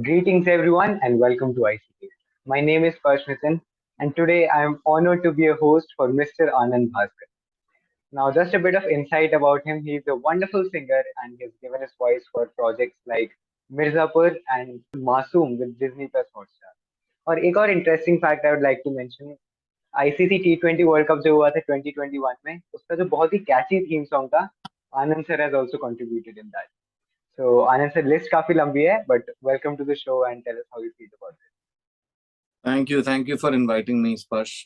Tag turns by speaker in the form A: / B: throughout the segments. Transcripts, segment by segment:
A: Greetings everyone and welcome to ICT. My name is Sparsh Nitin and today I am honored to be a host for Mr. Anand Bhaskar. Now just a bit of insight about him. He is a wonderful singer and he has given his voice for projects like Mirzapur and Masoom with Disney Plus Hotstar. और एक और interesting fact I would like to mention ICC T20 world cup जो हुआ था 2021 में उसका जो बहुत ही कैची थीम सॉन्ग था Anand sir has also contributed in that. So Anand sir, list काफी लंबी है, but welcome to the show and tell us how you feel about it.
B: Thank you for inviting me, Sparsh.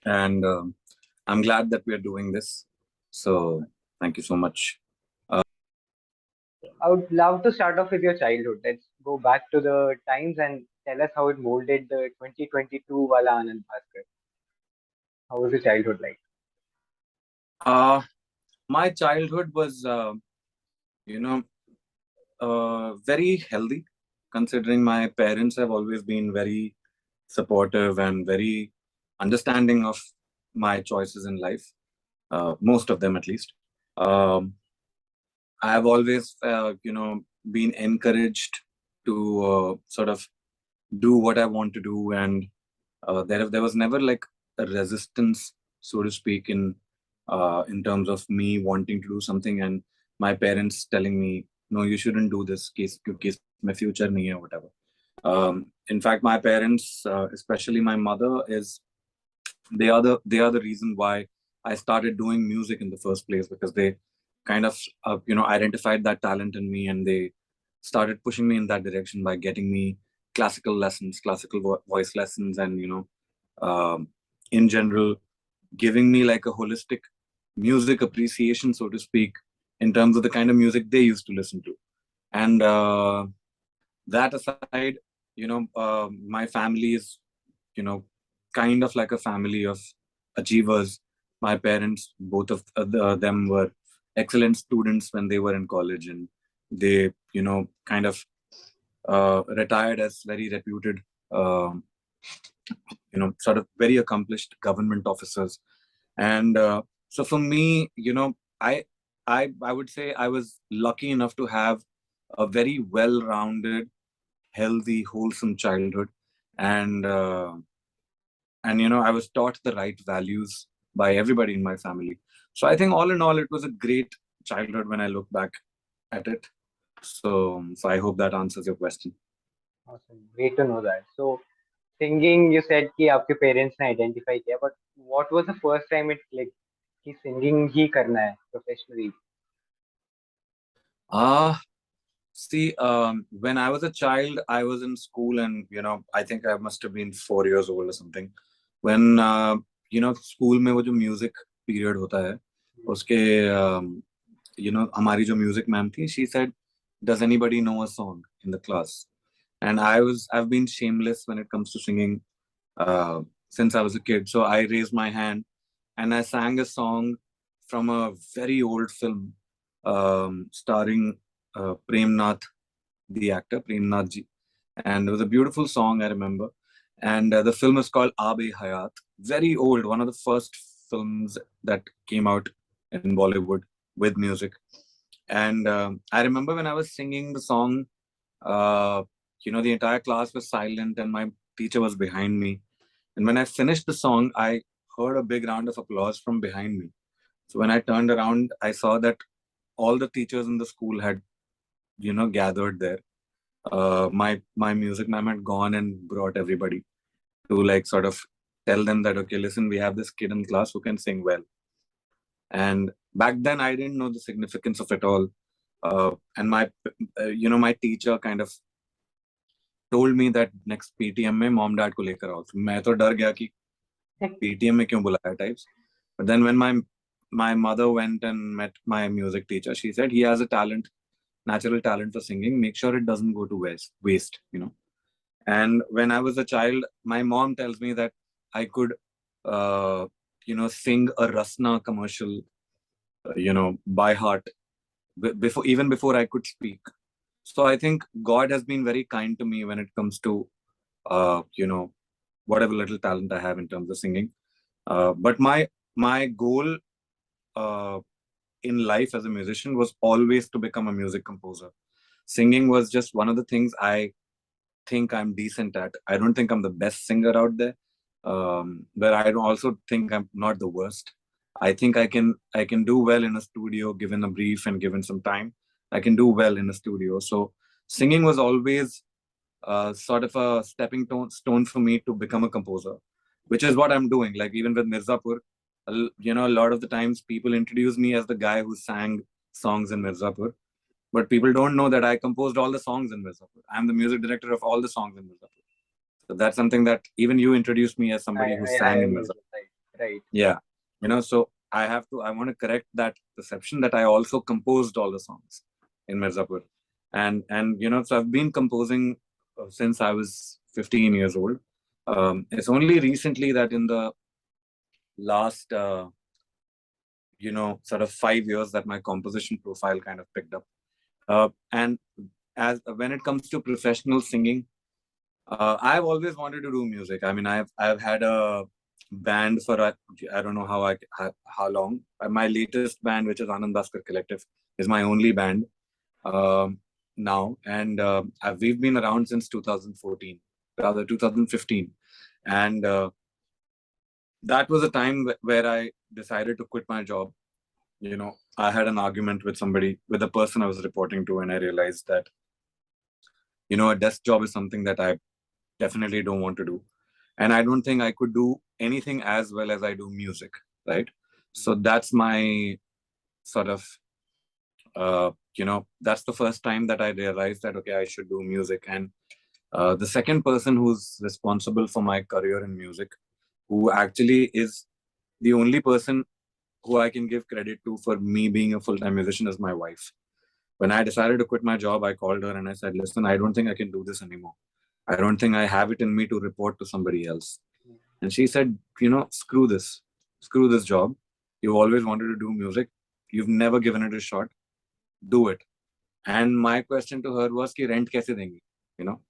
B: And I'm glad that we are doing this. So thank you so much.
A: I would love to start off with your childhood. Let's go back to the times and tell us how it molded the 2022 wala Anand Bhaskar. How was your childhood like?
B: My childhood was, you know, very healthy, considering my parents have always been very supportive and very understanding of my choices in life. Most of them, at least. Um, I have always, been encouraged to sort of do what I want to do, and there was never like a resistance, so to speak, in terms of me wanting to do something and my parents telling me, no, you shouldn't do this, case क्योंकि इसमें future नहीं है, whatever. In fact, my parents, especially my mother, they are the reason why I started doing music in the first place, because they kind of identified that talent in me, and they started pushing me in that direction by getting me classical lessons, classical voice lessons, and in general giving me like a holistic music appreciation, so to speak, in terms of the kind of music they used to listen to. And that aside, my family is kind of like a family of achievers. My parents, both of them, were excellent students when they were in college, and they kind of retired as very reputed sort of very accomplished government officers. And so for me, I would say I was lucky enough to have a very well-rounded, healthy, wholesome childhood. And I was taught the right values by everybody in my family. So I think all in all, it was a great childhood when I look back at it. So I hope that answers your question.
A: Awesome, great to know that. So singing, you said कि आपके parents ने identify किया, but what was the first time it clicked कि singing ही करना है professionally?
B: See, when I was a child, I was in school, and I think I must have been 4 years old or something. When school में वो जो music period होता है, उसके हमारी जो music ma'am थी, she said, "Does anybody know a song in the class?" And I've been shameless when it comes to singing since I was a kid. So I raised my hand and I sang a song from a very old film starring Prem Nath, the actor Prem Nath ji, and it was a beautiful song, I remember. And the film is called Aabe Hayat. Very old, one of the first films that came out in Bollywood with music. And I remember when I was singing the song, the entire class was silent and my teacher was behind me. And when I finished the song, I heard a big round of applause from behind me. So when I turned around, I saw that all the teachers in the school had, gathered there. My music ma'am had gone and brought everybody to like sort of tell them that, okay, listen, we have this kid in class who can sing well. And back then I didn't know the significance of it all. And my teacher kind of told me that next PTM में mom dad को लेकर आओ. तो मैं तो डर गया कि PTM में क्यों बुलाया types. But then when my mother went and met my music teacher, she said he has a talent, natural talent for singing. Make sure it doesn't go to waste. And when I was a child, my mom tells me that I could, sing a Rasna commercial, by heart, before I could speak. So I think God has been very kind to me when it comes to, whatever little talent I have in terms of singing. But my goal in life as a musician was always to become a music composer. Singing was just one of the things I think I'm decent at. I don't think I'm the best singer out there, but I also think I'm not the worst. I think I can do well in a studio given a brief and given some time. I can do well in a studio. So singing was always sort of a stepping stone for me to become a composer, which is what I'm doing. Like even with Mirzapur, a lot of the times people introduce me as the guy who sang songs in Mirzapur, but people don't know that I composed all the songs in Mirzapur. I'm the music director of all the songs in Mirzapur. So that's something that even you introduced me as somebody who
A: I
B: sang in
A: know
B: Mirzapur.
A: that, right.
B: Yeah. So I want to correct that perception that I also composed all the songs in Mirzapur. And so I've been composing since I was 15 years old. It's only recently that in the last, sort of 5 years that my composition profile kind of picked up. And as when it comes to professional singing, I've always wanted to do music. I mean, I've had a band for I don't know how long. My latest band, which is Anand Bhaskar Collective, is my only band now, and we've been around since 2014, rather 2015, and that was a time where I decided to quit my job. I had an argument with somebody, with the person I was reporting to, and I realized that a desk job is something that I definitely don't want to do, and I don't think I could do anything as well as I do music, right? So that's my sort of that's the first time that I realized that okay, I should do music. And the second person who's responsible for my career in music, who actually is the only person who I can give credit to for me being a full-time musician, is my wife. When I decided to quit my job, I called her and I said, listen, I don't think I can do this anymore. I don't think I have it in me to report to somebody else. And she said, screw this job. You've always wanted to do music. You've never given it a shot. Do it. And my question to her was, ki rent kaise denge? You know,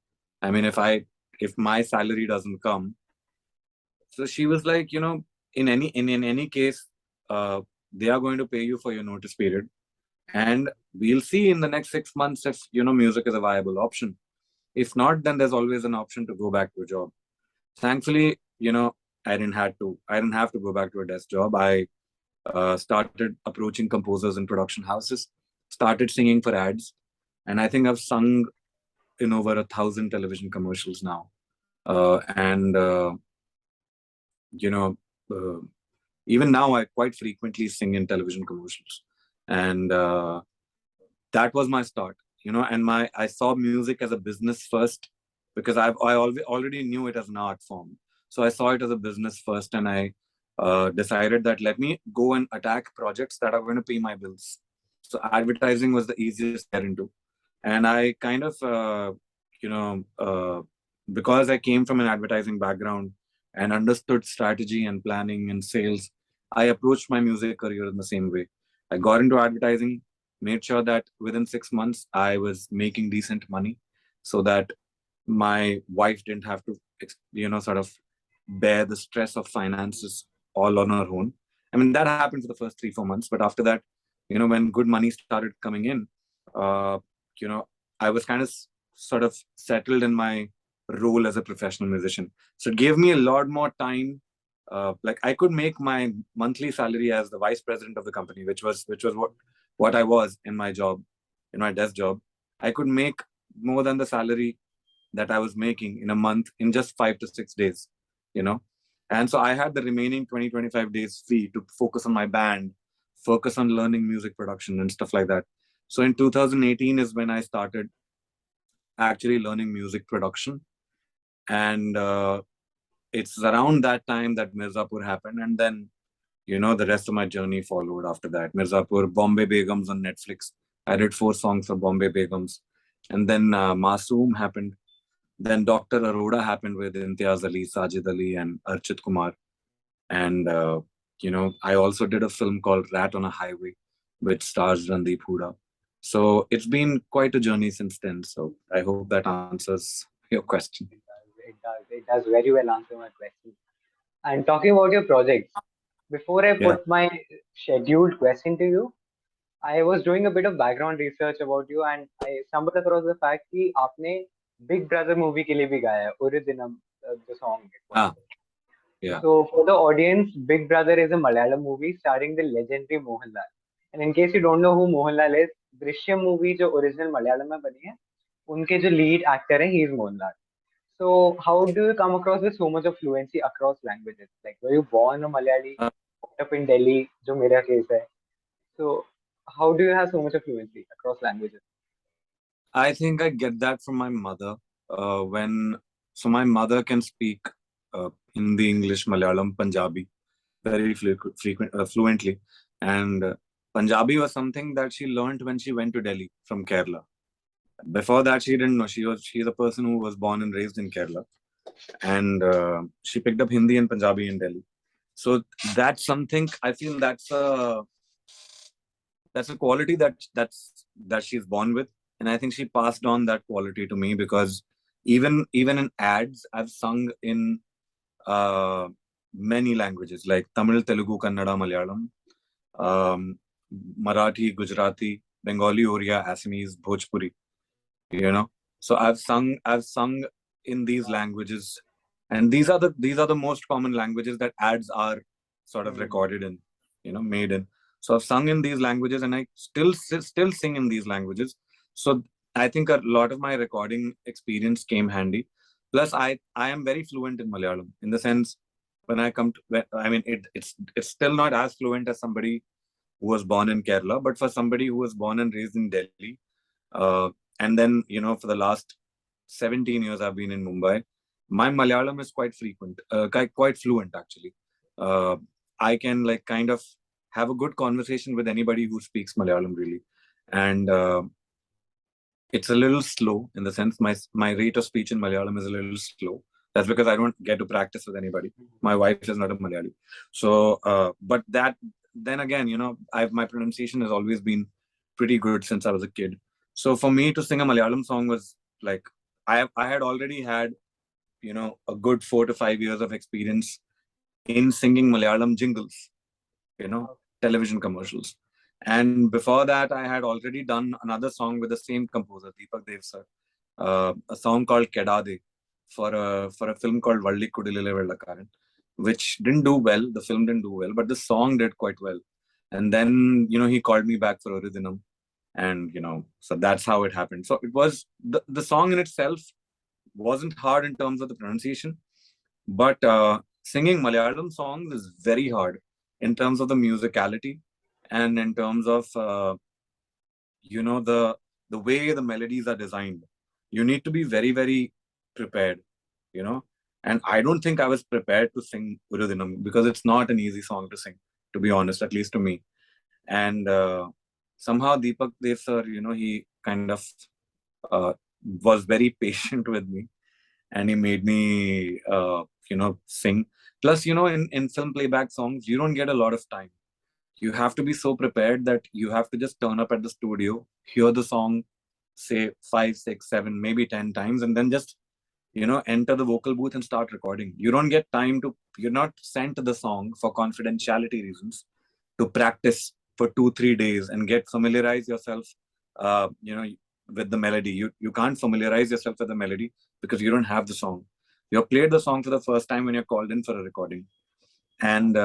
B: I mean, if my salary doesn't come, so she was like, in any case, they are going to pay you for your notice period, and we'll see in the next 6 months if music is a viable option. If not, then there's always an option to go back to a job. Thankfully, I didn't have to go back to a desk job. I started approaching composers in production houses, started singing for ads, and I think I've sung in over 1,000 television commercials now. And you know, uh, Even now, I quite frequently sing in television commercials, and that was my start. And I saw music as a business first, because already knew it as an art form. So I saw it as a business first, and I decided that let me go and attack projects that are going to pay my bills. So advertising was the easiest to get into, and I kind of you know because I came from an advertising background and understood strategy and planning and sales, I approached my music career in the same way. I got into advertising, made sure that within 6 months I was making decent money, so that my wife didn't have to sort of bear the stress of finances all on her own. I mean, that happened for the first 3 4 months, but after that, when good money started coming in, uh, you know I was kind of sort of settled in my role as a professional musician. So it gave me a lot more time. Like I could make my monthly salary as the vice president of the company, which was what I was in my job, in my desk job. I could make more than the salary that I was making in a month in just 5 to 6 days, you know. And so I had the remaining 20 25 days free to focus on my band, focus on learning music production and stuff like that. So in 2018 is when I started actually learning music production. And it's around that time that Mirzapur happened. And then, the rest of my journey followed after that. Mirzapur, Bombay Begums on Netflix. I did 4 songs for Bombay Begums. And then Masoom happened. Then Dr. Arora happened with Imtiaz Ali, Sajid Ali, and Archit Kumar. And, I also did a film called Rat on a Highway, which stars Randeep Hooda. So it's been quite a journey since then. So I hope that answers your question.
A: It does very well answer my question. And talking about your projects, before I
B: Yeah.
A: put my scheduled question to you, I was doing a bit of background research about you, and I stumbled across the fact कि आपने Big Brother movie के लिए भी गाया है, Uridinam, the song it was.
B: Ah, yeah.
A: So for the audience, Big Brother is a Malayalam movie starring the legendary Mohanlal. And in case you don't know who Mohanlal is, Drishyam movie जो original Malayalam में बनी है, उनके जो lead actor हैं, he is Mohanlal. So how do you come across with so much of fluency across languages? Like were you born a Malayali,
B: Uh,
A: brought up in Delhi, जो मेरा case है. So how do you have so much of fluency across languages?
B: I think I get that from my mother. When so my mother can speak Hindi, English, Malayalam, Punjabi very fluently, and Punjabi was something that she learned when she went to Delhi from Kerala. Before that, she didn't know. She's a person who was born and raised in Kerala, and she picked up Hindi and Punjabi in Delhi. So that's something I feel that's a quality that she's born with, and I think she passed on that quality to me because even in ads I've sung in uh, many languages like Tamil, Telugu, Kannada, Malayalam, um, Marathi, Gujarati, Bengali, Oriya, Assamese, Bhojpuri. You know, so I've sung in these
A: Wow.
B: languages, and these are the most common languages that ads are sort of
A: Hmm.
B: recorded in, made in. So I've sung in these languages, and I still sing in these languages. So I think a lot of my recording experience came handy. Plus, I am very fluent in Malayalam in the sense when I come to, I mean, it's still not as fluent as somebody who was born in Kerala, but for somebody who was born and raised in Delhi, uh, and then for the last 17 years I've been in Mumbai. My Malayalam is quite frequent, quite fluent actually. Uh, I can like kind of have a good conversation with anybody who speaks Malayalam really, and it's a little slow in the sense my rate of speech in Malayalam is a little slow. That's because I don't get to practice with anybody. My wife is not a Malayali, so but that then again, my pronunciation has always been pretty good since I was a kid. So for me to sing a Malayalam song was like I had already had a good 4 to 5 years of experience in singing Malayalam jingles, television commercials. And before that, I had already done another song with the same composer, Deepak Dev sir, a song called Kedade for a film called Valli Kudilile Vellakaran, which didn't do well. The film didn't do well, but the song did quite well. And then, he called me back for Oridinam. And, so that's how it happened. So it was the song in itself wasn't hard in terms of the pronunciation, but singing Malayalam songs is very hard in terms of the musicality and in terms of the way the melodies are designed. You need to be very very prepared, you know. And I don't think I was prepared to sing Urudinam because it's not an easy song to sing, to be honest, at least to me. And somehow Deepak Dev sir, he kind of uh, was very patient with me and he made me sing. Plus, in film playback songs you don't get a lot of time. You have to be so prepared that you have to just turn up at the studio, hear the song, say 5, 6, 7, maybe 10 times, and then just enter the vocal booth and start recording. You don't get time to, you're not sent the song for confidentiality reasons to practice for 2, 3 days and get familiarize yourself uh, you know with the melody. You can't familiarize yourself with the melody because you don't have the song. You're played the song for the first time when you're called in for a recording. And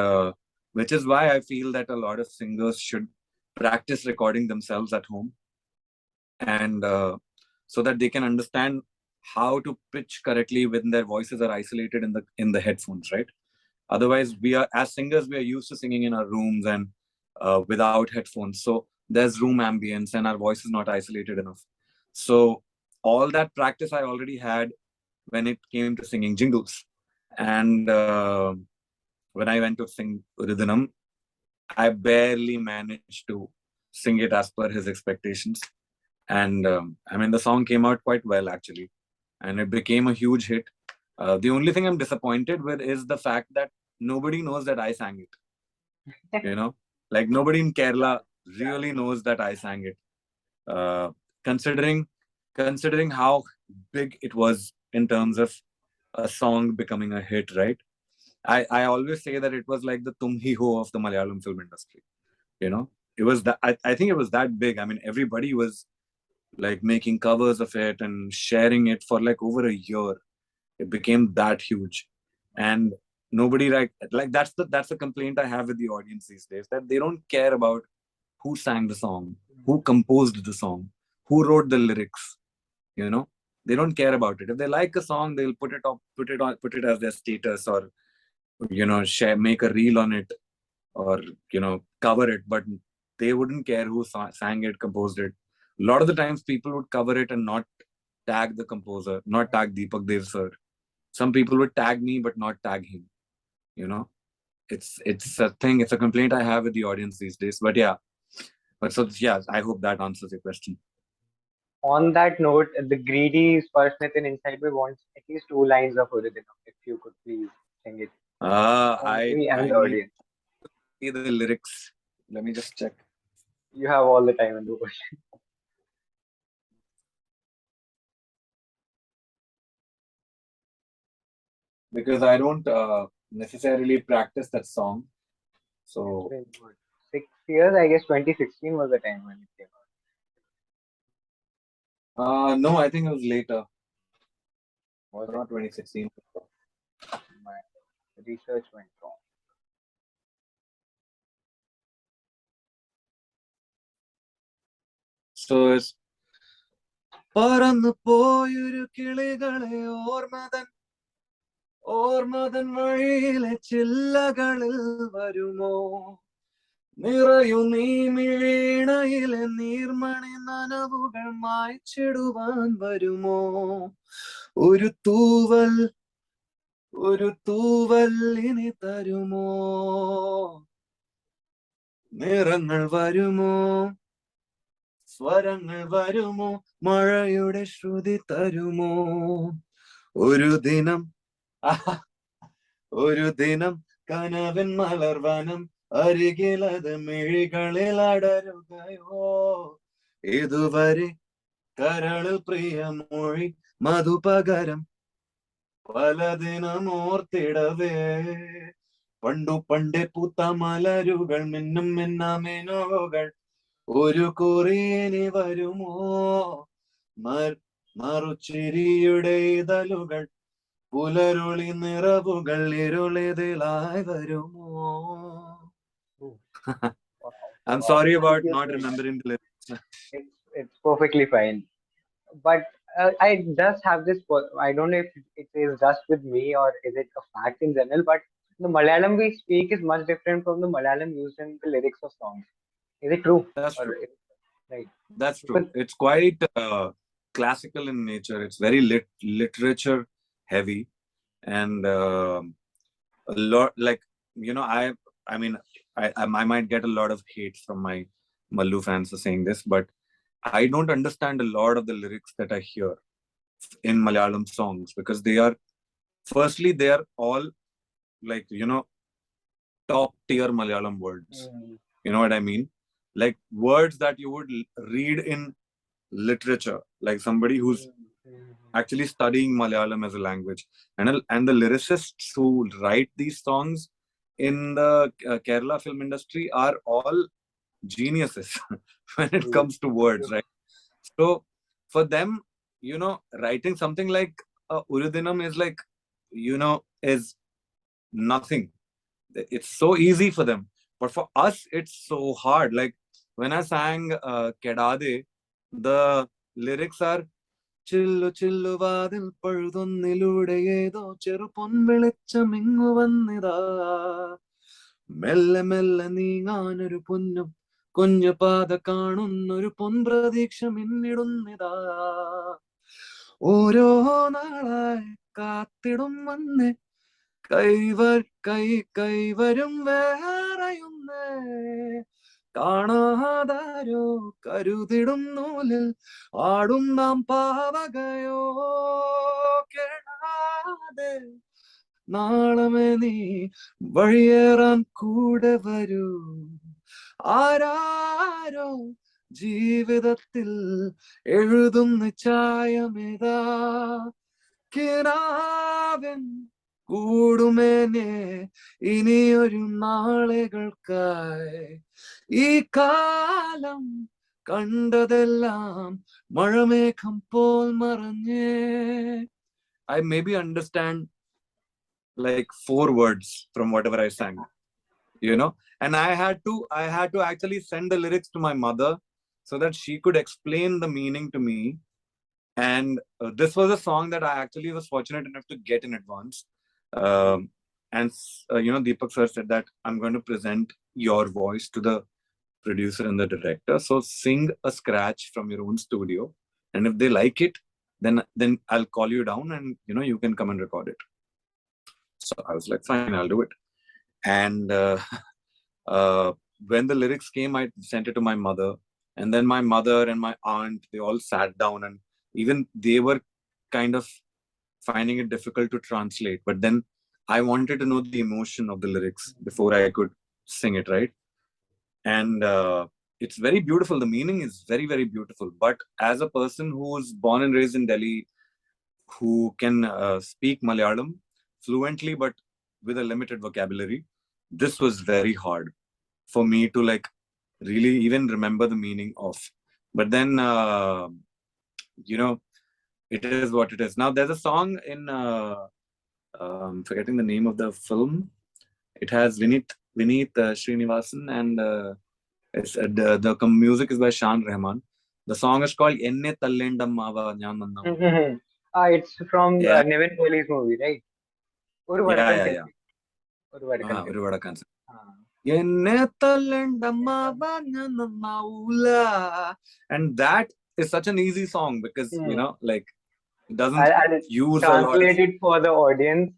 B: which is why I feel that a lot of singers should practice recording themselves at home, and so that they can understand how to pitch correctly when their voices are isolated in the headphones, right? Otherwise, we are, as singers, we are used to singing in our rooms and without headphones. So there's room ambience and our voice is not isolated enough. So all that practice I already had when it came to singing jingles. And when I went to sing Ridhanam, I barely managed to sing it as per his expectations. And I mean, the song came out quite well actually, and it became a huge hit. The only thing I'm disappointed with is the fact that nobody knows that I sang it. You know, like nobody in Kerala
A: Yeah.
B: really knows that I sang it. Uh, considering considering how big it was in terms of a song becoming a hit, right? I always say that it was like the Tum Hi Ho of the Malayalam film industry. You know, it was that I think it was that big. I mean, everybody was like making covers of it and sharing it for like over a year. It became that huge, and nobody like that's the complaint I have with the audience these days, that they don't care about who sang the song, who composed the song, who wrote the lyrics. You know, they don't care about it. If they like a song, they'll put it as their status, or share, make a reel on it, or cover it. But they wouldn't care who sang it, composed it. A lot of the times people would cover it and not tag the composer, not tag Deepak Dev sir. Some people would tag me but not tag him. you know it's a thing, it's a complaint I have with the audience these days. But yeah, but so yeah, I hope that answers your question.
A: On that note, the greedy Sparsh Nitin inside me wants at least two lines of Uridinam. If you could please sing it for
B: I
A: me and
B: I
A: the
B: need
A: audience.
B: to see the lyrics. Let me just check.
A: You have all the time in the world.
B: Because I don't necessarily practice that song.
A: It's
B: So
A: been what, 6 years? I guess 2016 was the time when it came out.
B: no, I think it was later,
A: Was it?
B: not 2016.
A: My research went wrong.
B: So it's പറന്നു പോയൊരു കിളികളെ ഓർമ്മതൻ വഴിയിലെ ചില്ലകളിൽ വരുമോ, നിറയു നീ മിഴീണയിലെ നീർമണി നനവുകൾ മായ്ച്ചിടുവാൻ വരുമോ, ഒരു തൂവൽ ഒരു തൂവൽ ഇനി തരുമോ, നിറങ്ങൾ വരുമോ, സ്വരങ്ങൾ വരുമോ, മഴയുടെ ശ്രുതി തരുമോ, ഒരു ദിനം ഒരു ദിനം കനവിൻ മലർവനം അരികിലത് മിഴികളിൽ അടരുകയോ, ഇതുവരെ കരളിൽ പ്രിയമൊഴി മധുപകരം പലദിനം ഓർത്തിടവേ, പണ്ടു പണ്ടേ പൂത്ത മലരുകൾ മിന്നും മിന്നാമിനുകൾ ഒരു കുറിയിനി വരുമോ, മറുചിരിയുടെ ഇതളുകൾ പുലരുളി നിറവുകൾ ഇരുളിതിലായി വരുമോ.
A: Oh, wow.
B: I'm
A: Wow.
B: sorry
A: Thank
B: about
A: you
B: not
A: so much.
B: remembering the lyrics.
A: It's perfectly fine. But I just have this. I don't know if it is just with me or is it a fact in general. But the Malayalam we speak is much different from the Malayalam used in the lyrics of songs. Is it true?
B: That's
A: Or
B: true.
A: right?
B: That's
A: Because
B: true. It's quite classical in nature. It's very literature heavy, and a lot like I mean I might get a lot of hate from my Mallu fans for saying this, but I don't understand a lot of the lyrics that I hear in Malayalam songs, because firstly they are all like top tier Malayalam words.
A: mm,
B: You know what I mean? Like words that you would read in literature, like somebody who's
A: mm, mm,
B: actually studying Malayalam as a language. And the lyricists who write these songs in the Kerala film industry are all geniuses when it
A: true,
B: comes to words,
A: true.
B: right? So for them, writing something like Urudinam is like, is nothing. It's so easy for them. But for us, it's so hard. Like when I sang Kedade, the lyrics are ചില്ലു ചില്ലു വാതിൽ പഴുതൊന്നിലൂടെ ഏതോ ചെറു പൊൻവെളിച്ചമിങ്ങു വന്നിതാ, മെല്ലെ മെല്ലെ നീങ്ങാനൊരു പൊന്നും കുഞ്ഞു പാത കാണുന്നൊരു പൊൻപ്രതീക്ഷ മിന്നിടുന്നിതാ, ഓരോ നാളായി കാത്തിടും വന്നേ, കൈവരും വേറെയൊന്നേ, കാണാതാരോ കരുതിടും നൂലിൽ ആടും നാം പാവകയോ, കേളാതെ നാളമേ നീ വഴിയേറാൻ കൂടെ വരൂ, ആരാരോ ജീവിതത്തിൽ എഴുതുന്ന ചായമേതാ, കിനാവിൻ കൂടുമേനെ ഇനിയൊരു നാളുകൾക്കായി ഈ കാലം കണ്ടതെല്ലാം മഴമേഘം പോൽ മറഞ്ഞേ. I maybe understand like 4 words from whatever I sang, you know. And I had to actually send the lyrics to my mother so that she could explain the meaning to me. And this was a song that I actually was fortunate enough to get in advance. And Deepak sir said that I'm going to present your voice to the producer and the director, so sing a scratch from your own studio, and if they like it, then I'll call you down and you can come and record it. So I was like, fine, I'll do it. And uh, when the lyrics came, I sent it to my mother, and then my mother and my aunt, they all sat down, and even they were kind of finding it difficult to translate. But then I wanted to know the emotion of the lyrics before I could sing it, right? And it's very beautiful. The meaning is very, very beautiful. But as a person who was born and raised in Delhi, who can speak Malayalam fluently but with a limited vocabulary, this was very hard for me to like really even remember the meaning of. But then it is what it is. Now there's a song in forgetting the name of the film. It has Vineet Srinivasan, and the music is by Shan Rahman. The song is called Enne Tallendamava Njan Nannavu.
A: It's from
B: Yeah,
A: Nevin Poli's movie, right? ഒരു
B: yeah,
A: വടക്കൻ
B: yeah, yeah.
A: ചെത്തി ഒരു വടക്കൻ
B: ഒരു
A: ചെത്തി
B: വടക്കൻ.
A: ആ.
B: Enne Tallendamava Njan Nannavula. And that is such an easy song because like it doesn't
A: I'll
B: use a lot of.
A: translate it for the audience.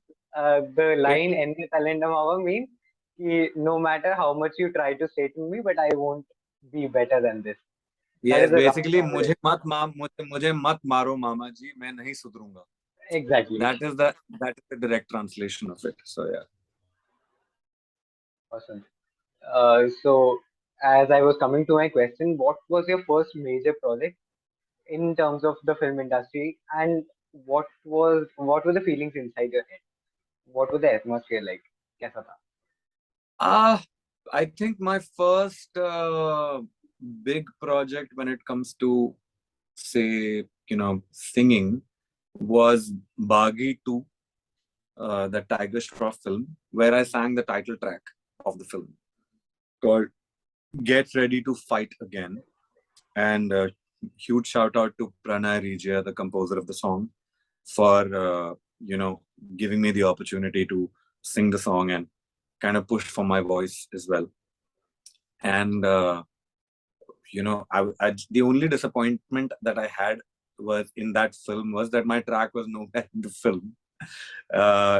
A: The line "Enne Talendamava" means no matter how much you try to say to me, but I won't be better than this. That
B: Yes,
A: is a rough
B: basically
A: translation.
B: मुझे मत मारो मामा जी, मैं नहीं सुधरूंगा.
A: Exactly.
B: That is the direct translation of it. So yeah.
A: Awesome. So, as I was coming to my question, what was your first major project in terms of the film industry, and what were the feelings inside your head? What was the atmosphere like? कैसा था?
B: I think my first big project when it comes to, say, singing was Baghi 2, the Tiger Shroff film, where I sang the title track of the film called Get Ready to Fight Again. And huge shout out to Pranay Regia, the composer of the song, for giving me the opportunity to sing the song and kind of push for my voice as well. And the only disappointment that I had was in that film was that my track was nowhere in the film.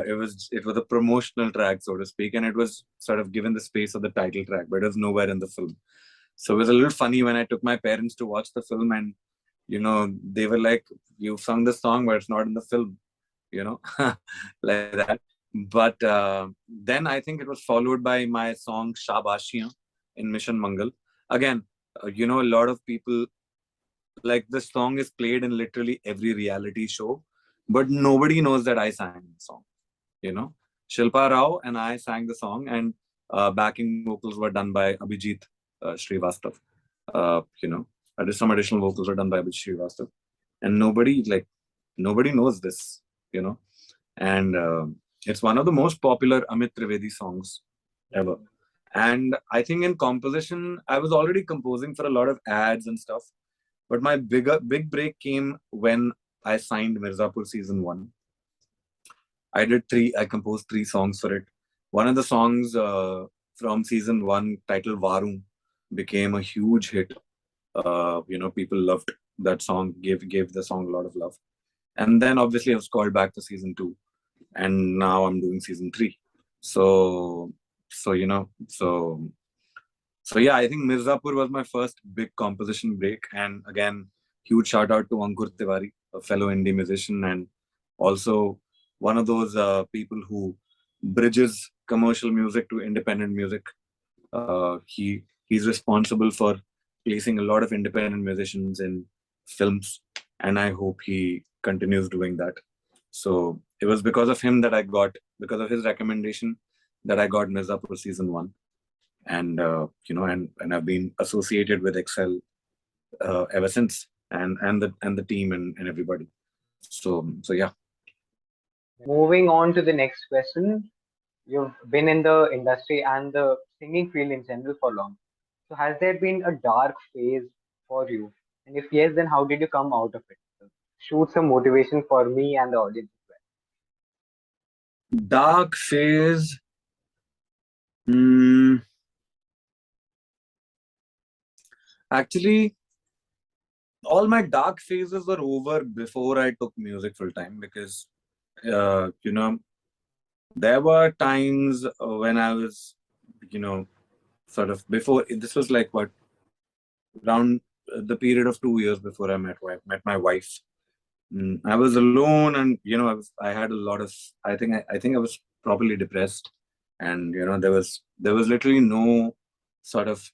B: It was a promotional track, so to speak, and it was sort of given the space of the title track, but it was nowhere in the film. So it was a little funny when I took my parents to watch the film, and they were like, "You sung the song, but it's not in the film," like that. But then I think it was followed by my song Shabashiyan in Mission Mangal. Again, a lot of people, like, this song is played in literally every reality show, but nobody knows that I sang the song. Shilpa Rao and I sang the song, and backing vocals were done by Abhijit Srivastav. Some additional vocals were done by Abhijit Srivastav, and nobody knows this. And it's one of the most popular Amit Trivedi songs ever. And I think in composition, I was already composing for a lot of ads and stuff. But my big break came when I signed Mirzapur season 1. I composed 3 songs for it. One of the songs from season 1, titled Varun, became a huge hit. People loved that song, gave the song a lot of love. And then obviously I was called back for season 2. And now I'm doing season 3. So yeah, I think Mirzapur was my first big composition break. And again, huge shout out to Ankur Tiwari, a fellow indie musician, and also one of those people who bridges commercial music to independent music. He's responsible for placing a lot of independent musicians in films, and I hope he continues doing that. So it was because of him that I got, because of his recommendation, that I got Mirzapur season 1. And and I've been associated with Excel ever since, and the team, and everybody. So yeah.
A: Moving on to the next question. You've been in the industry and the singing field in general for long. So has there been a dark phase for you? And if yes, then how did you come out of it? So shoot some motivation for me and the audience as
B: Dark phase. Hmm. Actually, all my dark phases were over before I took music full time, because uh, you know there were times when I was, you know sort of, before this was like what, around the period of 2 years before I met my wife. I was alone, and I had a lot of, I think I was probably depressed, and there was literally no sort of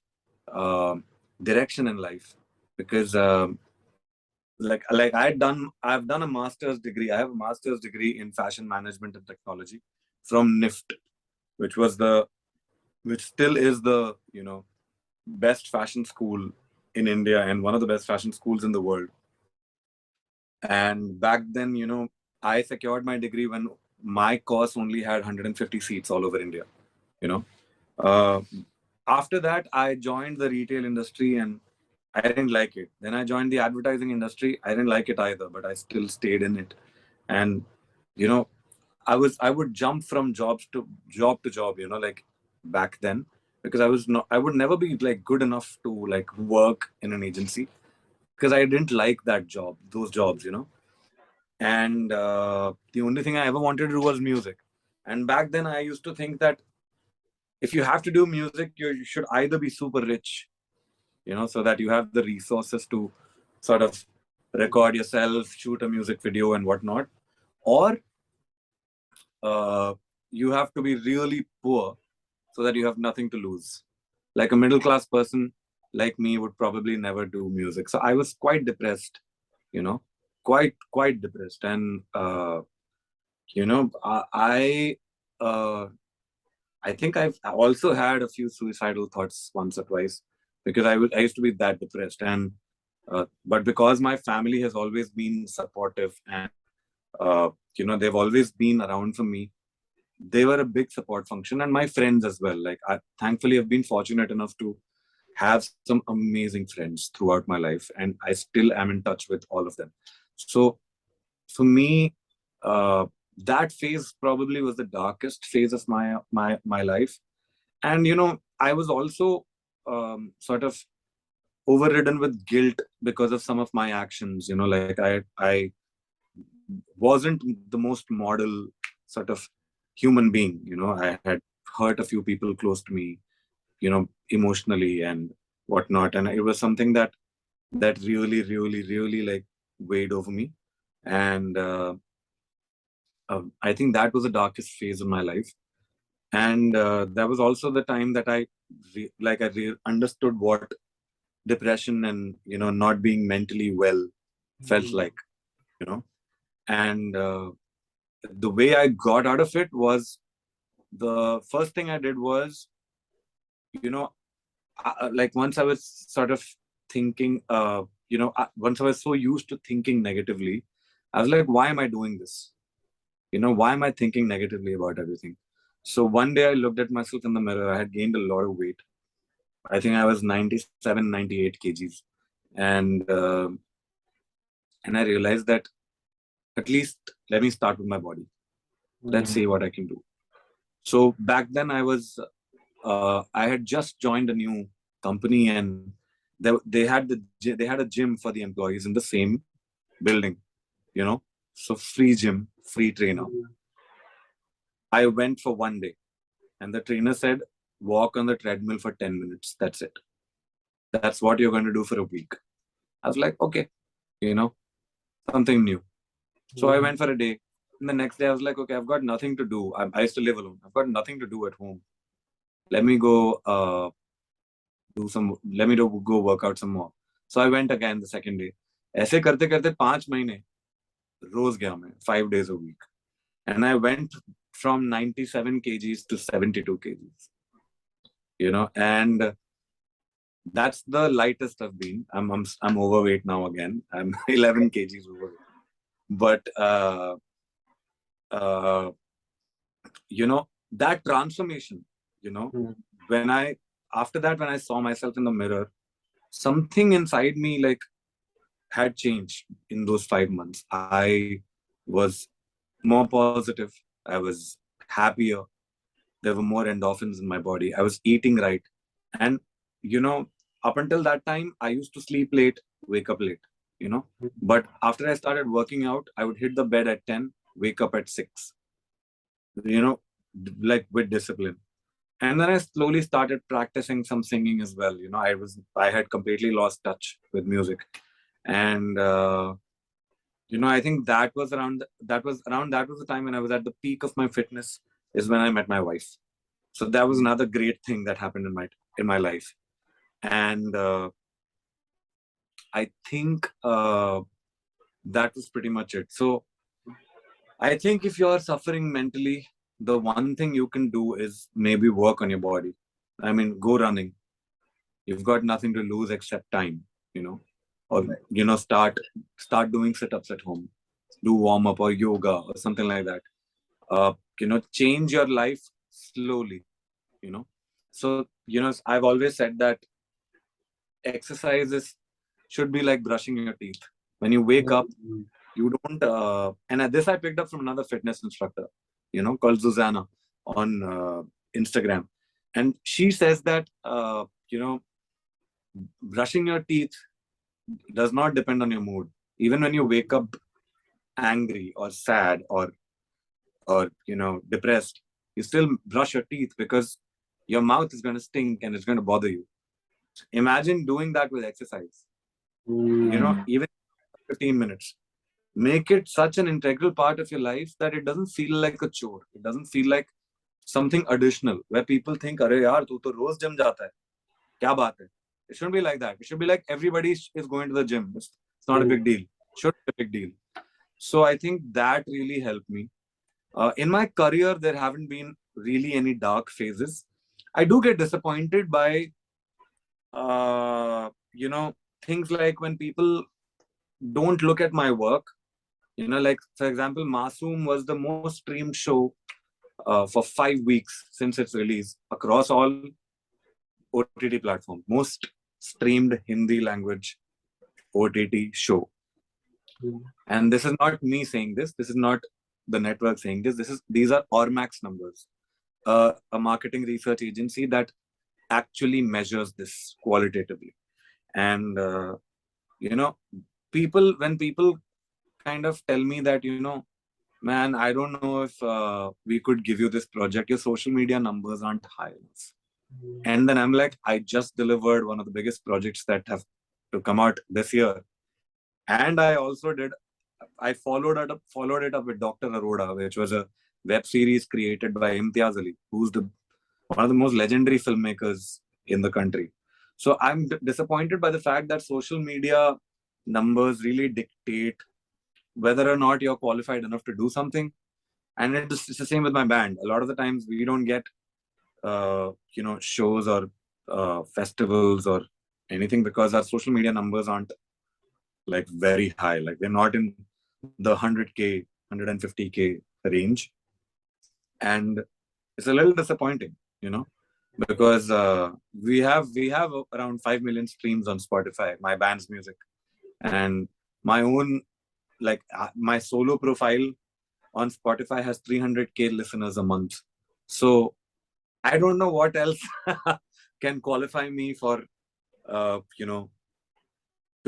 B: uh, direction in life, because I've done a master's degree. I have a master's degree in fashion management and technology from NIFT, which was the which still is the best fashion school in India, and one of the best fashion schools in the world. And back then, I secured my degree when my course only had 150 seats all over India. You know, uh, After that, I joined the retail industry, and I didn't like it. Then I joined the advertising industry. I didn't like it either, but I still stayed in it. And you know, I would jump from job to job. Like back then, because I would never be like good enough to like work in an agency, because I didn't like those jobs. And the only thing I ever wanted to do was music. And back then, I used to think that if you have to do music, you should either be super rich, so that you have the resources to sort of record yourself, shoot a music video, and whatnot, or uh, you have to be really poor so that you have nothing to lose. Like a middle class person like me would probably never do music. So I was quite depressed, you know, quite depressed, and I uh, I think I've also had a few suicidal thoughts once or twice, because I used to be that depressed. And but because my family has always been supportive, and they've always been around for me, they were a big support function, and my friends as well. Like, I thankfully have been fortunate enough to have some amazing friends throughout my life, and I still am in touch with all of them. So for me, uh, that phase probably was the darkest phase of my life. And I was also sort of overridden with guilt because of some of my actions. Like, I wasn't the most model sort of human being. I had hurt a few people close to me, emotionally and whatnot, and it was something that really, really, really, like, weighed over me. And I think that was the darkest phase of my life. And that was also the time that I understood what depression and not being mentally well felt
A: well.
B: like. you know and the way I got out of it was, the first thing I did was, you know like, once I was sort of thinking, once I was so used to thinking negatively, I was like, why am I doing this? Why am I thinking negatively about everything? So one day I looked at myself in the mirror. I had gained a lot of weight. I think I was 97, 98 kgs. And I realized that, at least, let me start with my body. Let's see what I can do. So back then I had just joined a new company, and they had a gym for the employees in the same building, you know. So free gym, free trainer. I went for one day, and the trainer said, walk on the treadmill for 10 minutes. That's it. That's what you're going to do for a week. I was like, okay, you know, something new. So I went for a day. And the next day I was like, okay, I've got nothing to do. I used to live alone. I've got nothing to do at home. Let me go go work out some more. So I went again the second day. ऐसे करते करते 5 महीने रोज गया मैं, 5 days a week. and I went from 97 kgs to 72 kgs, and that's the lightest I've been. I'm overweight now again. I'm 11 kgs overweight. But uh, that transformation, you know,
A: mm,
B: when I after that, when I saw myself in the mirror, something inside me like had changed in those 5 months. I was more positive. I was happier. There were more endorphins in my body. I was eating right. And, you know, up until that time, I used to sleep late, wake up late, you know. But after I started working out, I would hit the bed at 10, wake up at 6, you know, like with discipline. And then I slowly started practicing some singing as well. I had completely lost touch with music. And, I think that was the time when I was at the peak of my fitness, is when I met my wife. So that was another great thing that happened in my life. And I think that was pretty much it. So I think if you're suffering mentally, the one thing you can do is maybe work on your body. I mean, go running. You've got nothing to lose except time, or start doing sit-ups at home, do warm up or yoga or something like that. Change your life slowly. you know so I've always said that exercises should be like brushing your teeth. When you wake up,
A: mm,
B: you don't and this I picked up from another fitness instructor, called Susanna, on Instagram. And she says that brushing your teeth does not depend on your mood. Even when you wake up angry or sad or depressed, you still brush your teeth, because your mouth is going to stink and it's going to bother you. Imagine doing that with exercise.
A: mm,
B: Even 15 minutes, make it such an integral part of your life that it doesn't feel like a chore. It doesn't feel like something additional where people think, "Arey yaar, tu to roz gym jata hai. Kya baat hai?" It shouldn't be like that. It should be like everybody is going to the gym. It's not a
A: mm,
B: big deal. It should be a big deal. So I think that really helped me. In my career, there haven't been really any dark phases. I do get disappointed by, uh, you know, things like when people don't look at my work. Like for example, Masoom was the most streamed show for 5 weeks since its release across all OTT platforms. Most streamed Hindi language OTT show.
A: mm,
B: And this is not me saying this. This is not the network saying this. These are Ormax numbers, a marketing research agency that actually measures this qualitatively. And when people kind of tell me that, man, I don't know if we could give you this project. Your social media numbers aren't high enough. And then I'm like, I just delivered one of the biggest projects that have to come out this year. And I followed it up with Dr. Aroda, which was a web series created by Imtiaz Ali, who's one of the most legendary filmmakers in the country. So I'm disappointed by the fact that social media numbers really dictate whether or not you're qualified enough to do something. And it's the same with my band. A lot of the times we don't get shows or festivals or anything because our social media numbers aren't like very high. Like they're not in the 100K, 150K range. And it's a little disappointing, because we have around 5 million streams on Spotify, my band's music. And my own, like my solo profile on Spotify has 300K listeners a month. So I don't know what else can qualify me for, to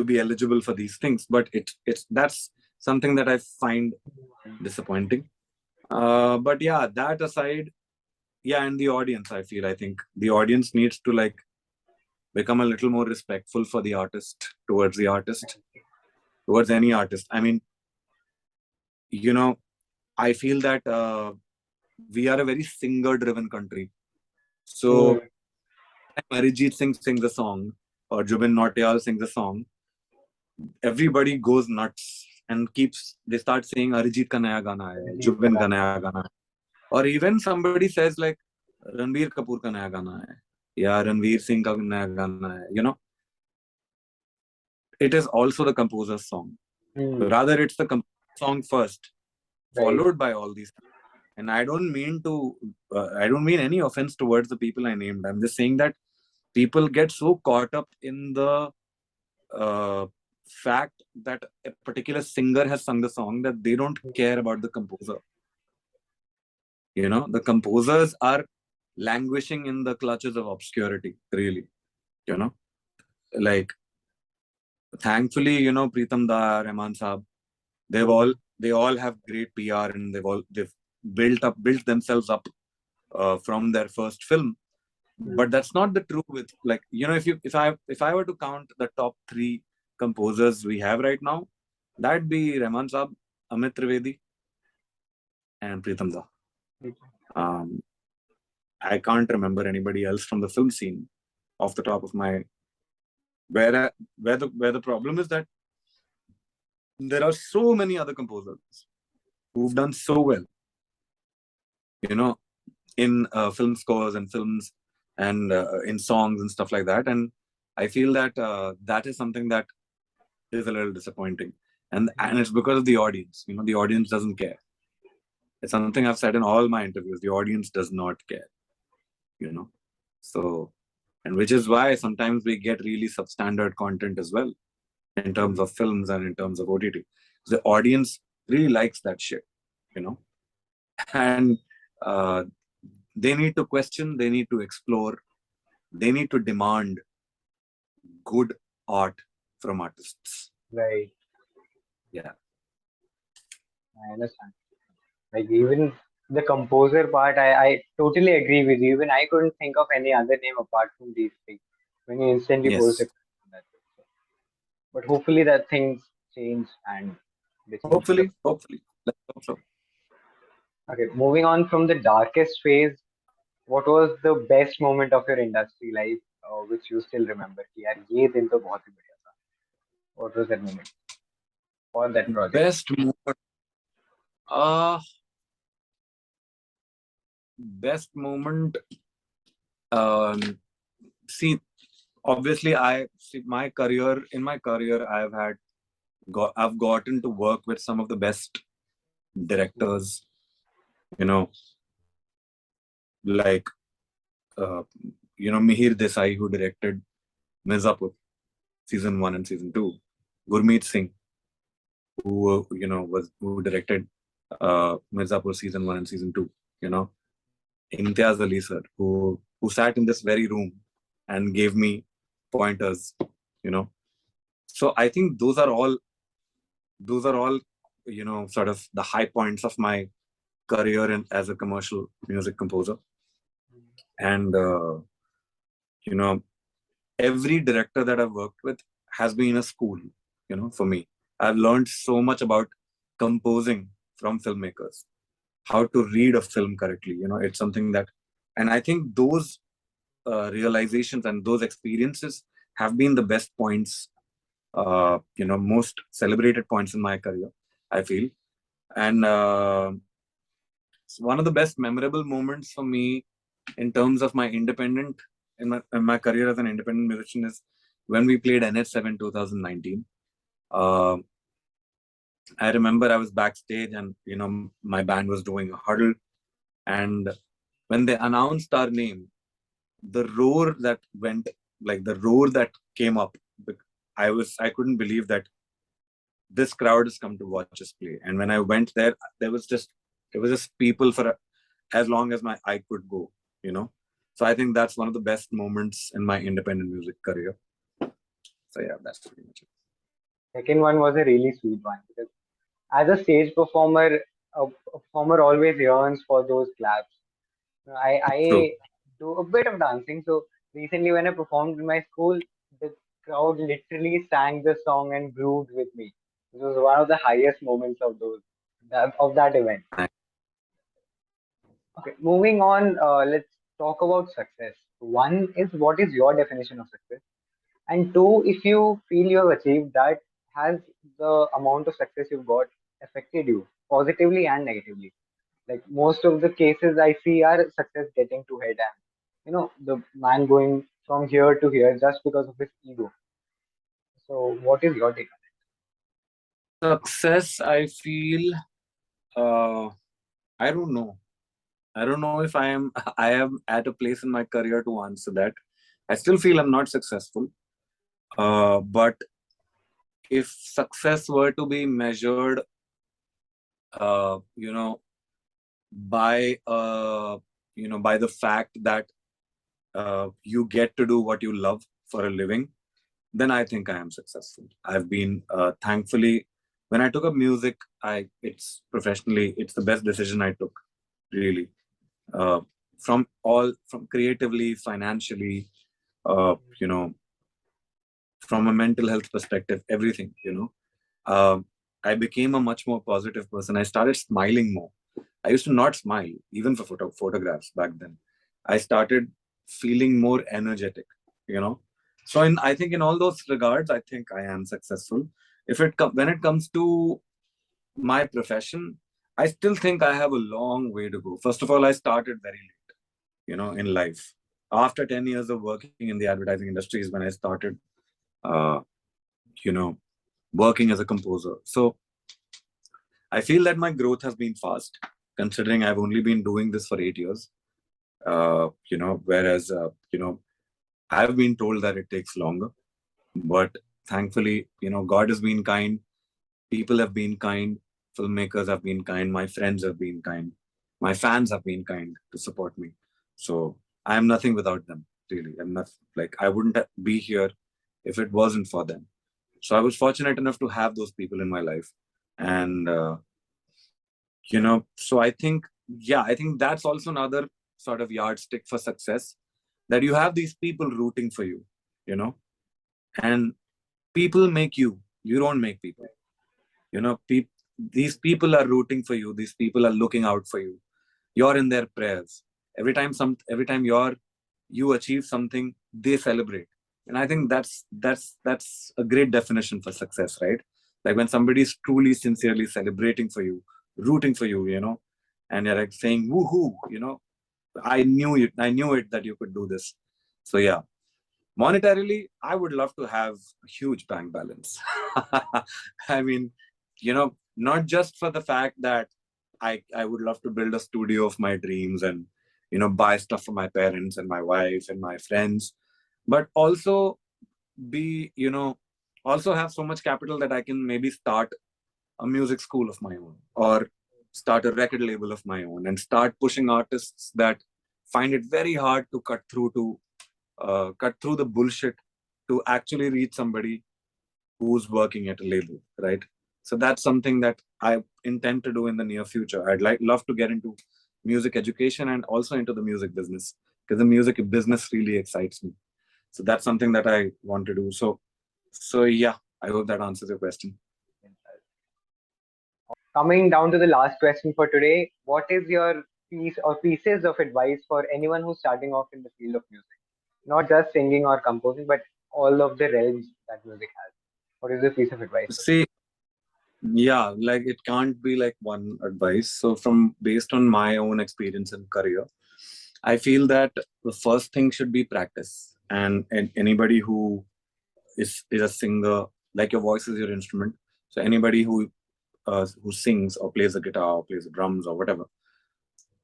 B: be eligible for these things. But that's something that I find disappointing. But yeah, that aside, yeah, and the audience, I think the audience needs to like become a little more respectful for the artist, towards any artist. I mean, I feel that we are a very singer-driven country.
A: mm,
B: So Arijit Singh sings a song or Jubin Nautiyal sings a song, everybody goes nuts and they start saying Arijit ka naya gana hai,
A: Disease
B: Jubin ka naya gana hai. Or even somebody says like Ranbir Kapoor ka naya gana hai, ya Ranveer Singh ka naya gana hai. It is also the composer's song.
A: Hmm.
B: Rather, it's the song first,
A: Right.
B: followed by all these. And I don't mean any offense towards the people I named. I'm just saying that people get so caught up in the uh, fact that a particular singer has sung the song that they don't care about the composer. The composers are languishing in the clutches of obscurity, really. You know, like thankfully, Pritam Da, Rahman Saab,
A: Hmm.
B: they all have great PR, and they've built themselves up from their first film.
A: Hmm.
B: But that's not the true with, like, if I were to count the top three composers we have right now, that'd be Rahman Saab, Amit Trivedi, and Pritam Da. Um, I can't remember anybody else from the film scene off the top of my where the problem is that there are so many other composers who've done so well, you know, in film scores and films and in songs and stuff like that. And I feel that that is something that is a little disappointing. And it's because of the audience. The audience doesn't care. It's something I've said in all my interviews. The audience does not care. You know, so and which is why sometimes we get really substandard content as well in terms of films and in terms of OTT. The audience really likes that shit. You know, and uh, they need to question. They need to explore. They need to demand good art from artists.
A: Right.
B: Yeah.
A: I understand. Like even the composer part, I totally agree with you. Even I couldn't think of any other name apart from these three when you instantly posed a
B: Yes.
A: question on that. But hopefully that things change and they change for the.
B: Hopefully. Let's hope so.
A: Okay, moving on from the darkest phase, what was the best moment of your industry life, which you still remember? कि यार ये दिन तो बहुत ही बढ़िया था. What was that moment or that project?
B: Best moment. Uh, Best moment. Um, See, obviously, I see in my career, I've gotten to work with some of the best directors. You know, like Mihir Desai, who directed Mirzapur season 1 and season 2. Gurmeet Singh, who directed Mirzapur season 1 and season 2. You know, Imtiaz Ali sir, who sat in this very room and gave me pointers. You know, so I think those are all sort of the high points of my career as a commercial music composer. And you know, every director that I've worked with has been a school. For me, I've learned so much about composing from filmmakers, how to read a film correctly. It's something that, and I think those realizations and those experiences have been the best points, most celebrated points in my career, I feel. And one of the best memorable moments for me in terms of my career as an independent musician is when we played NH7 2019. Uh, I remember I was backstage and my band was doing a huddle, and when they announced our name, the roar that went, like the roar that came up, I couldn't believe that this crowd has come to watch us play. And when I went there, it was just people for as long as my eye could go, you know. So I think that's one of the best moments in my independent music career. So yeah, that's pretty much it.
A: Second one was a really sweet one because as a stage performer, a performer always yearns for those claps. I
B: True.
A: do a bit of dancing. So recently, when I performed in my school, the crowd literally sang the song and grooved with me. This was one of the highest moments of that event. Okay, moving on. Let's talk about success. One is what is your definition of success, and two, if you feel you have achieved that, has the amount of success you've got affected you positively and negatively? Like most of the cases I see are success getting to head and the man going from here to here just because of his ego. So what is your take
B: Success, I feel, uh, I don't know. I don't know if I am I am at a place in my career to answer that. I still feel I'm not successful. But if success were to be measured, uh, you know, by by the fact that you get to do what you love for a living, then I think I am successful. I've been thankfully, when I took up music, it's professionally, it's the best decision I took, really. Uh, from creatively, financially, uh,
A: on
B: you know, from a mental health perspective, everything. Um, I became a much more positive person. I started smiling more. I used to not smile, even for photographs back then. I started feeling more energetic, you know. So I think in all those regards, I think I am successful. When it comes to my profession, I still think I have a long way to go. First of all, I started very late, in life. After 10 years of working in the advertising industry is when I started, uh, you know, working as a composer. So I feel that my growth has been fast, considering I've only been doing this for 8 years. Whereas, I've been told that it takes longer. But thankfully, God has been kind, people have been kind, filmmakers have been kind, my friends have been kind, my fans have been kind to support me. So I am nothing without them, really. I'm not like I wouldn't be here if it wasn't for them. So I was fortunate enough to have those people in my life. And, so I think, yeah, I think that's also another sort of yardstick for success, that you have these people rooting for you, you know, and people make you, you don't make people. These people are rooting for you, these people are looking out for you, you're in their prayers. Every time you achieve something, they celebrate. And I think that's a great definition for success, right? Like when somebody is truly sincerely celebrating for you, rooting for you, and you're like saying woohoo, I knew it that you could do this. So yeah, monetarily, I would love to have a huge bank balance. I mean, not just for the fact that I would love to build a studio of my dreams and, buy stuff for my parents and my wife and my friends, but also be, also have so much capital that I can maybe start a music school of my own, or start a record label of my own, and start pushing artists that find it very hard to cut through the bullshit to actually reach somebody who's working at a label, right? So that's something that I intend to do in the near future. Love to get into music education and also into the music business, because the music business really excites me. So that's something that I want to do. So yeah, I hope that answers your question.
A: it? Coming down to the last question for today, what is your piece or pieces of advice for anyone who's starting off in the field of music? Not just singing or composing, but all of the realms that music has. What is the piece of advice for them?
B: See, yeah, like it can't be like one advice. So from based on my own experience and career, I feel that the first thing should be practice. And anybody who is a singer, like your voice is your instrument. So anybody who sings or plays the guitar or plays the drums or whatever,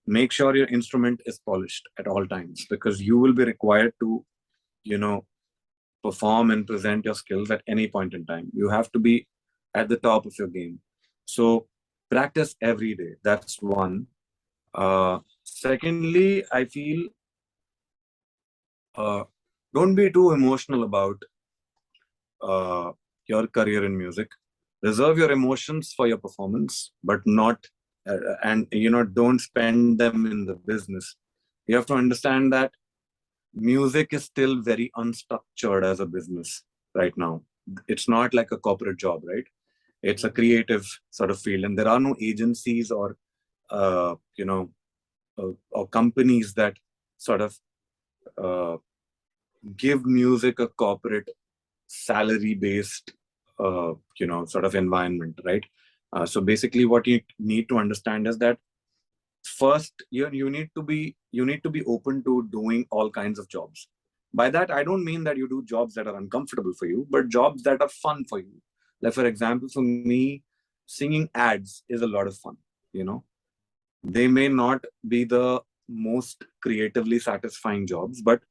B: make sure your instrument is polished at all times, because you will be required to, you know, perform and present your skills at any point in time. You have to be at the top of your game. So practice every day. That's one. Secondly, I feel, uh, don't be too emotional about uh, your career in music. Reserve your emotions for your performance, but not, and don't spend them in the business. You have to understand that music is still very unstructured as a business right now. It's not like a corporate job, right? It's a creative sort of field, and there are no agencies or uh, you know or companies that sort of uh, give music a corporate salary based sort of environment, right? So basically, what you need to understand is that first you need to be open to doing all kinds of jobs. By that, I don't mean that you do jobs that are uncomfortable for you, but jobs that are fun for you. Like for example, for me, singing ads is a lot of fun. You know, they may not be the most creatively satisfying jobs, but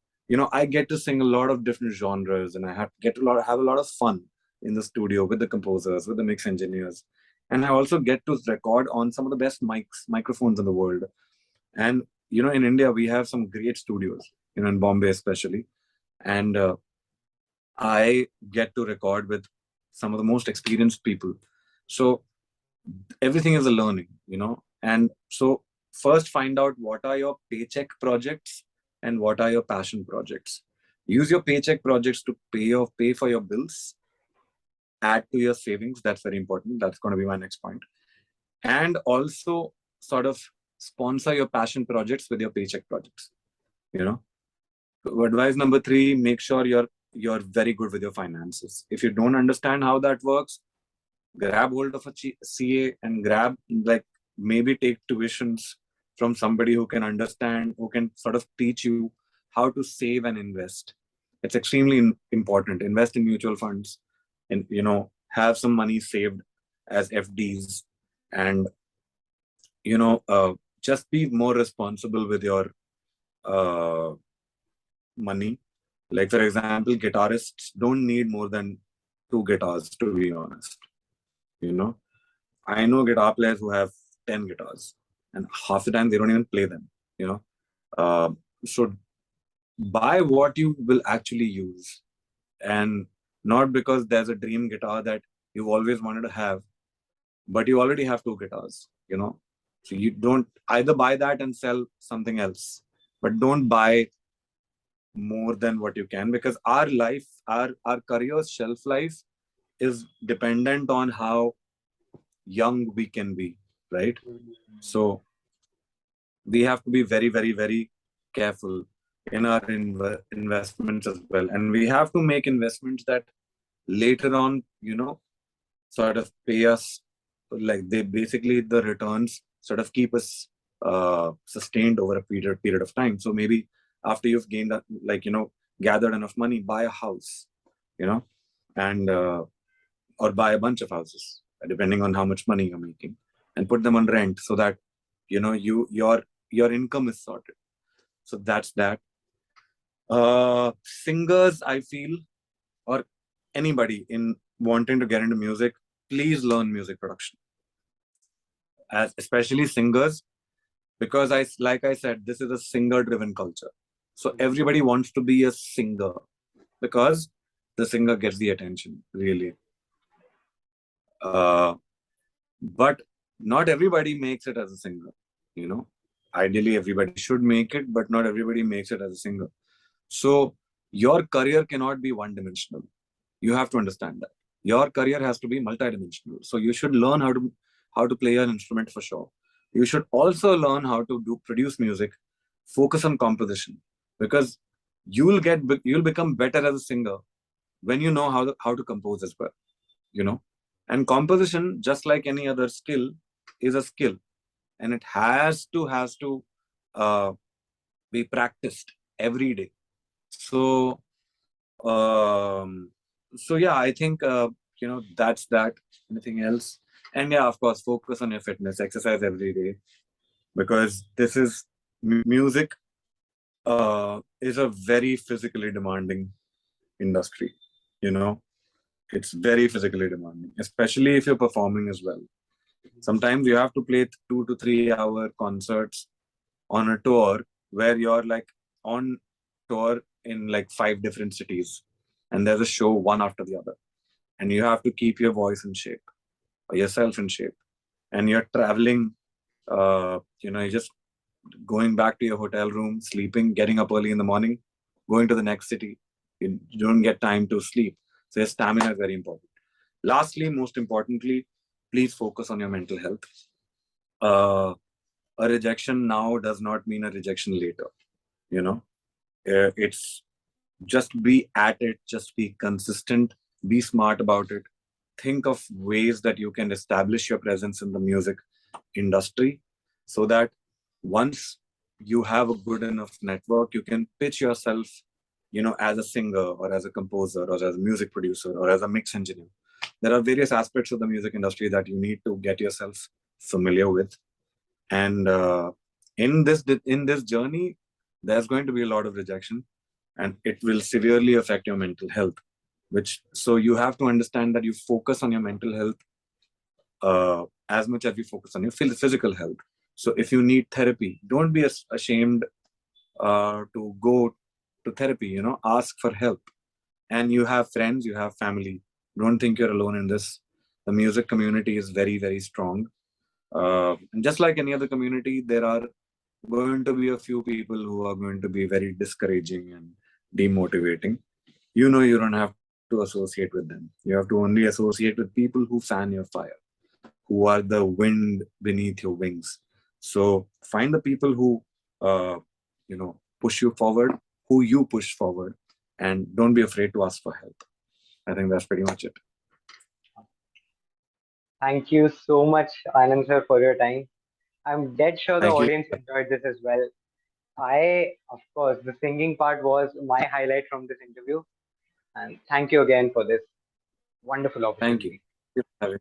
B: I get to sing a lot of different genres, and I have a lot of fun in the studio with the composers, with the mix engineers, and I also get to record on some of the best microphones in the world. And in India we have some great studios, in Bombay especially, and I get to record with some of the most experienced people. So everything is a learning, and so first find out what are your paycheck projects and what are your passion projects. Use your paycheck projects to pay for your bills, add to your savings. That's very important. That's going to be my next point. And also sort of sponsor your passion projects with your paycheck projects. you know Advice number 3: make sure you're very good with your finances. If you don't understand how that works, grab hold of a CA and grab, like, maybe take tuitions from somebody who can understand, who can sort of teach you how to save and invest. It's extremely important. Invest in mutual funds, and have some money saved as FDs, and just be more responsible with your uh, money. Like for example, guitarists don't need more than 2 guitars, to be honest. you know I know guitar players who have 10 guitars, and half the time they don't even play them. You know, so buy what you will actually use, and not because there's a dream guitar that you've always wanted to have, but you already have 2 guitars. So you don't either buy that and sell something else, but don't buy more than what you can, because our career's shelf life is dependent on how young we can be, right? So we have to be very, very, very careful in our investments as well, and we have to make investments that later on, sort of pay us. Like, they basically, the returns sort of keep us sustained over a period of time. So maybe after you've gained that, like, gathered enough money, buy a house, you know and or buy a bunch of houses, depending on how much money you're making, and put them on rent, so that your income is sorted. So that's that. Singers, I feel, or anybody in wanting to get into music, please learn music production, especially singers, because like I said, this is a singer driven culture. So everybody wants to be a singer, because the singer gets the attention, really. uh, but not everybody makes it as a singer. you know Ideally everybody should make it, but not everybody makes it as a singer. So your career cannot be one dimensional. You have to understand that your career has to be multidimensional. So you should learn how to play an instrument, for sure. You should also learn how to produce music, focus on composition, because you'll become better as a singer when you know how to compose as well. you know and composition, just like any other skill, is a skill, and it has to uh, be practiced every day. So um yeah, I think that's that. Anything else? And yeah, of course, focus on your fitness, exercise every day, because this is music is a very physically demanding industry. you know it's very physically demanding, especially if you're performing as well. Sometimes you have to play 2 to 3 hour concerts on a tour, where you're like on tour in like 5 different cities, and there's a show one after the other, and you have to keep your voice in shape, or yourself in shape, and you're traveling. You're just going back to your hotel room, sleeping, getting up early in the morning, going to the next city. You don't get time to sleep. So your stamina is very important. Lastly, most importantly, please focus on your mental health. uh, a rejection now does not mean a rejection later. you know it's just be at it, just be consistent, be smart about it, think of ways that you can establish your presence in the music industry, so that once you have a good enough network, you can pitch yourself, as a singer or as a composer or as a music producer or as a mix engineer. There are various aspects of the music industry that you need to get yourself familiar with. And in this journey, there's going to be a lot of rejection, and it will severely affect your mental health. Which so you have to understand that you focus on your mental health as much as you focus on your physical health. So if you need therapy, don't be ashamed to go to therapy. Ask for help. And you have friends, you have family. Don't think you're alone in this. The music community is very, very strong. And just like any other community, there are going to be a few people who are going to be very discouraging and demotivating. You don't have to associate with them. You have to only associate with people who fan your fire, who are the wind beneath your wings. So find the people who, push you forward, who you push forward, and don't be afraid to ask for help. I think that's pretty much it.
A: Thank you so much, Anand sir, for your time. I'm dead sure the
B: Thank you.
A: audience enjoyed this as well. Of course, the singing part was my highlight from this interview. And thank you again for this wonderful
B: Thank you.
A: opportunity.
B: Thank you for having